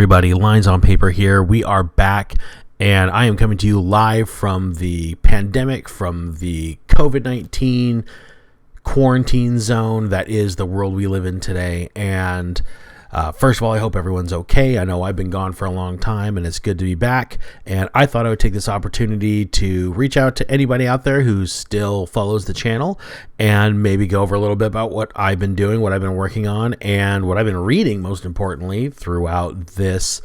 Everybody, lines on paper here. We are back, and I am coming to you live from the pandemic, from the COVID-19 quarantine zone that is the world we live in today. And first of all, I hope everyone's okay. I know I've been gone for a long time, and it's good to be back. And I thought I would take this opportunity to reach out to anybody out there who still follows the channel and maybe go over a little bit about what I've been doing, what I've been working on, and what I've been reading, most importantly, throughout this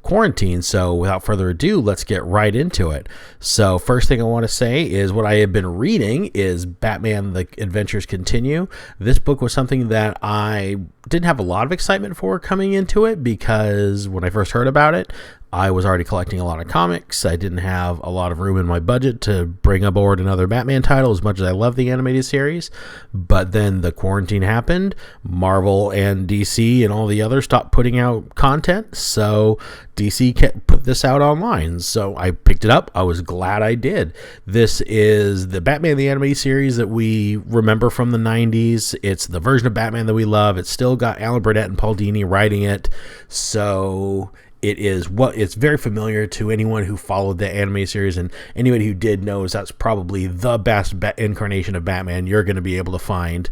quarantine. So without further ado, let's get right into it. So first thing I want to say is what I have been reading is Batman: The Adventures Continue. This book was something that I didn't have a lot of excitement for coming into it because when I first heard about it, I was already collecting a lot of comics. I didn't have a lot of room in my budget to bring aboard another Batman title as much as I love the animated series. But then the quarantine happened. Marvel and DC and all the others stopped putting out content. So DC put this out online. So I picked it up. I was glad I did. This is the Batman the Animated Series that we remember from the 90s. It's the version of Batman that we love. It's still got Alan Burnett and Paul Dini writing it. So it's very familiar to anyone who followed the anime series, and anybody who did knows that's probably the best incarnation of Batman you're going to be able to find.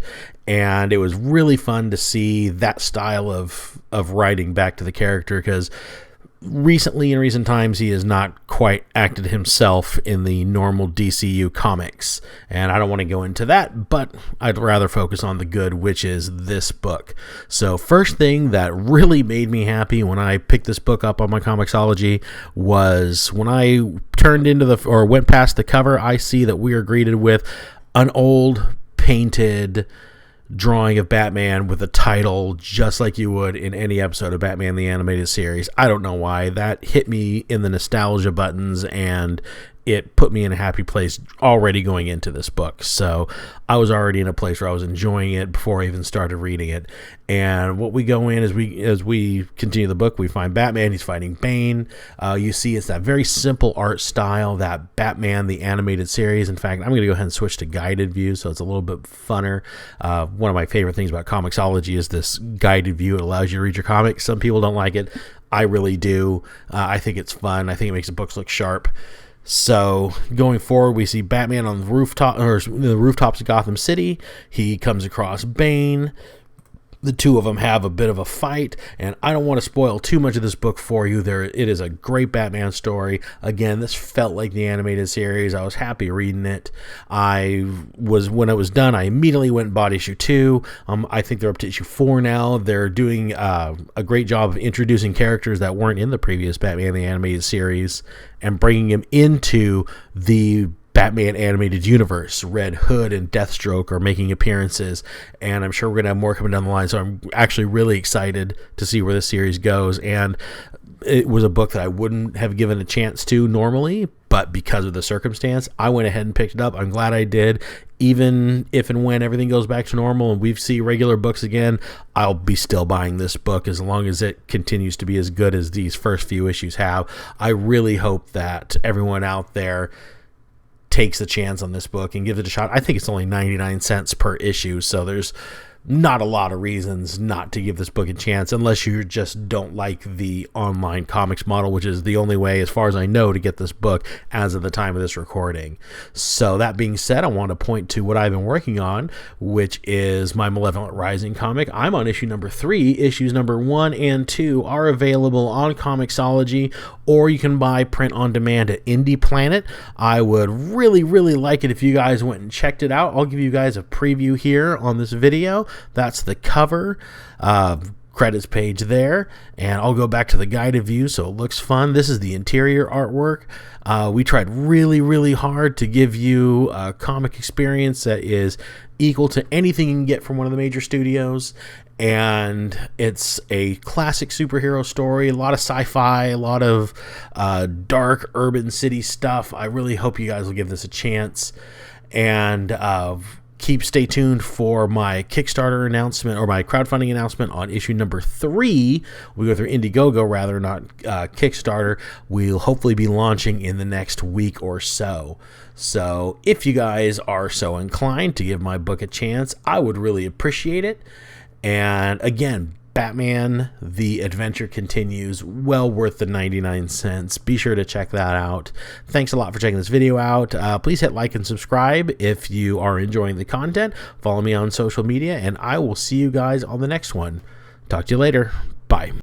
And it was really fun to see that style of writing back to the character, because recently, in recent times, he has not quite acted himself in the normal DCU comics. And I don't want to go into that, but I'd rather focus on the good, which is this book. So first thing that really made me happy when I picked this book up on my Comixology was when I went past the cover, I see that we are greeted with an old painted drawing of Batman with a title just like you would in any episode of Batman the Animated Series. I don't know why. That hit me in the nostalgia buttons, and it put me in a happy place already going into this book. So I was already in a place where I was enjoying it before I even started reading it. And what we go in as we continue the book, we find Batman. He's fighting Bane. You see it's that very simple art style that Batman the Animated Series. In fact, I'm going to go ahead and switch to guided view so it's a little bit funner. One of my favorite things about Comixology is this guided view. It allows you to read your comics. Some people don't like it. I really do. I think it's fun. I think it makes the books look sharp. So going forward, we see Batman on the rooftops of Gotham City. He comes across Bane. The two of them have a bit of a fight, and I don't want to spoil too much of this book for you. It is a great Batman story. Again, this felt like the animated series. I was happy reading it. When it was done, I immediately went and bought issue 2. I think they're up to issue 4 now. They're doing a great job of introducing characters that weren't in the previous Batman the Animated Series and bringing them into the Batman animated universe. Red Hood and Deathstroke are making appearances, and I'm sure we're going to have more coming down the line, so I'm actually really excited to see where this series goes. And it was a book that I wouldn't have given a chance to normally, but because of the circumstance, I went ahead and picked it up. I'm glad I did. Even if and when everything goes back to normal and we see regular books again, I'll be still buying this book as long as it continues to be as good as these first few issues have. I really hope that everyone out there takes the chance on this book and gives it a shot. I think it's only 99 cents per issue, so there's not a lot of reasons not to give this book a chance unless you just don't like the online comics model, which is the only way, as far as I know, to get this book as of the time of this recording. So that being said, I want to point to what I've been working on, which is my Malevolent Rising comic. I'm on issue number 3. Issues number 1 and 2 are available on Comixology, or you can buy print on demand at Indie Planet. I would really, really like it if you guys went and checked it out. I'll give you guys a preview here on this video. That's the cover, credits page there, and I'll go back to the guided view so it looks fun. This is the interior artwork. We tried really, really hard to give you a comic experience that is equal to anything you can get from one of the major studios, and it's a classic superhero story, a lot of sci-fi, a lot of dark urban city stuff. I really hope you guys will give this a chance, and stay tuned for my Kickstarter announcement, or my crowdfunding announcement on issue number 3. We go through Indiegogo rather, not Kickstarter. We'll hopefully be launching in the next week or so. So if you guys are so inclined to give my book a chance, I would really appreciate it. And again, Batman, The Adventure Continues. Well worth the 99 cents. Be sure to check that out. Thanks a lot for checking this video out. Please hit like and subscribe if you are enjoying the content. Follow me on social media, and I will see you guys on the next one. Talk to you later. Bye.